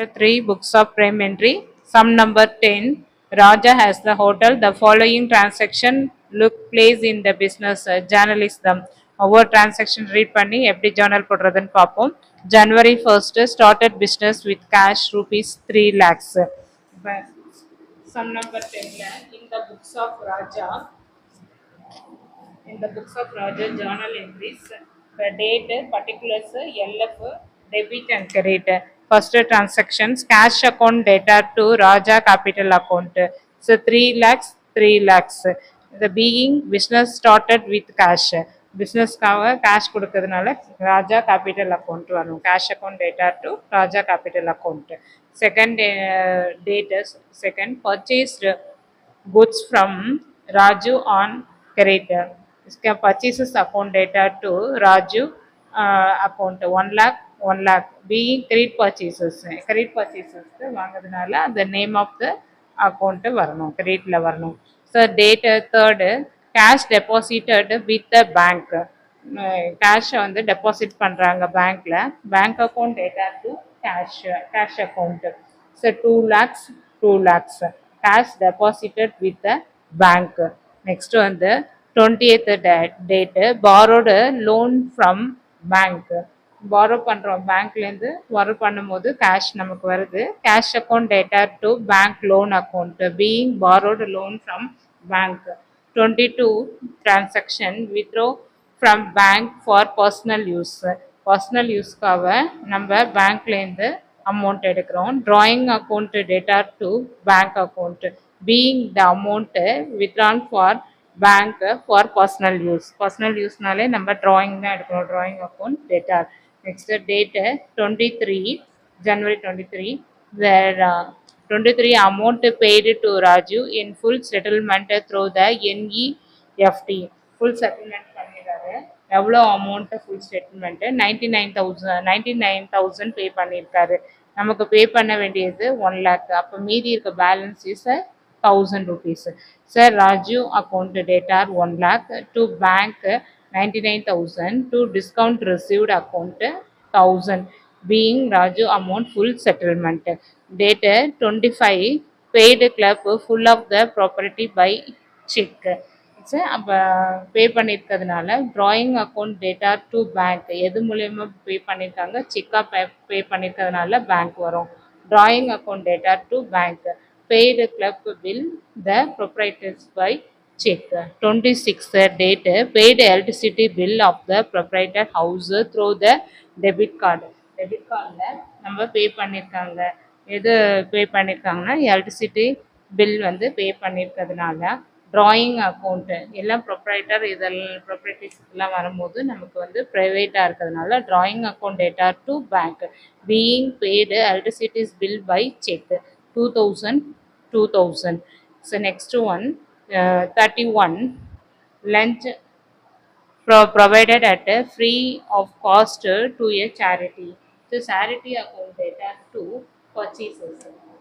3 books of prime entry. Sum number 10. Raja has the hotel. The following transaction look place in the business journalism. ஒவ்வொரு transaction read பண்ணி எப்படி journal போடுறதுன்னு பார்ப்போம். January 1st started business with cash rupees 3 lakhs. Sum number 10 in the books of Raja. In the books of Raja journal entries, the date, particulars, LF, debit and credit. First transactions, cash account data to Raja capital account. So 3 lakhs, 3 lakhs. The being business started with cash. Business cash கொடுக்கிறதுனால Raja capital account வரும். Cash account data to Raja capital account. Second date is second purchased goods from Raju on credit. इसका purchases account data to Raju account 1 lakh 1 lakh being credit purchases வாங்குறதுனால the name of the account வரணும் creditல வரணும். So date third cash deposited with the bank. cash வந்து deposit பண்றாங்க bankல bank account data to cash account. So 2 lakhs 2 lakhs cash deposited with the bank. Next வந்து 20th date borrowed loan from bank. borrow பண்றோம் பேங்க்ல இருந்து borrow பண்ணும்போது cash நமக்கு வருது. cash account data to bank loan account being borrowed loan from bank. 22 transaction withdraw from bank for personal use. personal யூஸ்க்காக நம்ம பேங்க்ல இருந்து அமௌண்ட் எடுக்கிறோம். drawing account data to bank account being the amount withdrawn for bank for personal use. personal யூஸ்னாலே நம்ம drawing தான் எடுக்கிறோம். drawing account data. next date 23 January 23. there 23 amount paid to Raju in full settlement through the NEFT. full settlement பண்ணிருக்காரு. எவ்வளோ amount full settlement 99,000 பே பண்ணியிருக்காரு. நமக்கு பே பண்ண வேண்டியது 1 lakh. அப்போ மீதி இருக்க balance is 1000 rupees. Sir Raju account data 1 lakh to bank 99,000 to discount received account 1000 being Raju amount full settlement. date 25 paid club full of the property by check. அப்போ pay பண்ணியிருக்கிறதுனால drawing account data to bank எது மூலயமா pay பண்ணியிருக்காங்க செக்காக pay பண்ணியிருக்கிறதுனால bank வரும். Drawing account data to bank paid club bill the proprietors by check. 26th date paid electricity bill of the proprietor house through the debit card. debit cardல நம்ம pay பண்ணியிருக்காங்க. எது பே பண்ணியிருக்காங்கன்னா electricity bill வந்து pay பண்ணியிருக்கிறதுனால drawing account எல்லாம் proprietor இதெல்லாம் ப்ரொப்ரைட்டர்ஸ்லாம் வரும்போது நமக்கு வந்து ப்ரைவேட்டாக இருக்கிறதுனால drawing account data to bank being paid electricities bill by cheque 2000. So next one 31 lunch provided at free of cost to a charity. So charity account data to purchases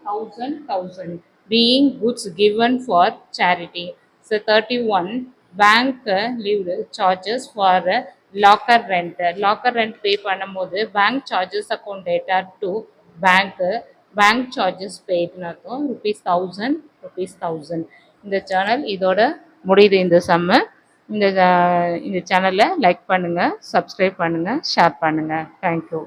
1000 being goods given for charity. So 31 bank leave charges for locker rent. locker rent pay பண்ணும்போது bank charges account data to bank charges paid அர்த்தம் ₹1000. இந்த channel இதோட முடியுது. இந்த சம்மு இந்த சேனலை like பண்ணுங்கள், subscribe பண்ணுங்கள், ஷேர் பண்ணுங்கள். தேங்க்யூ.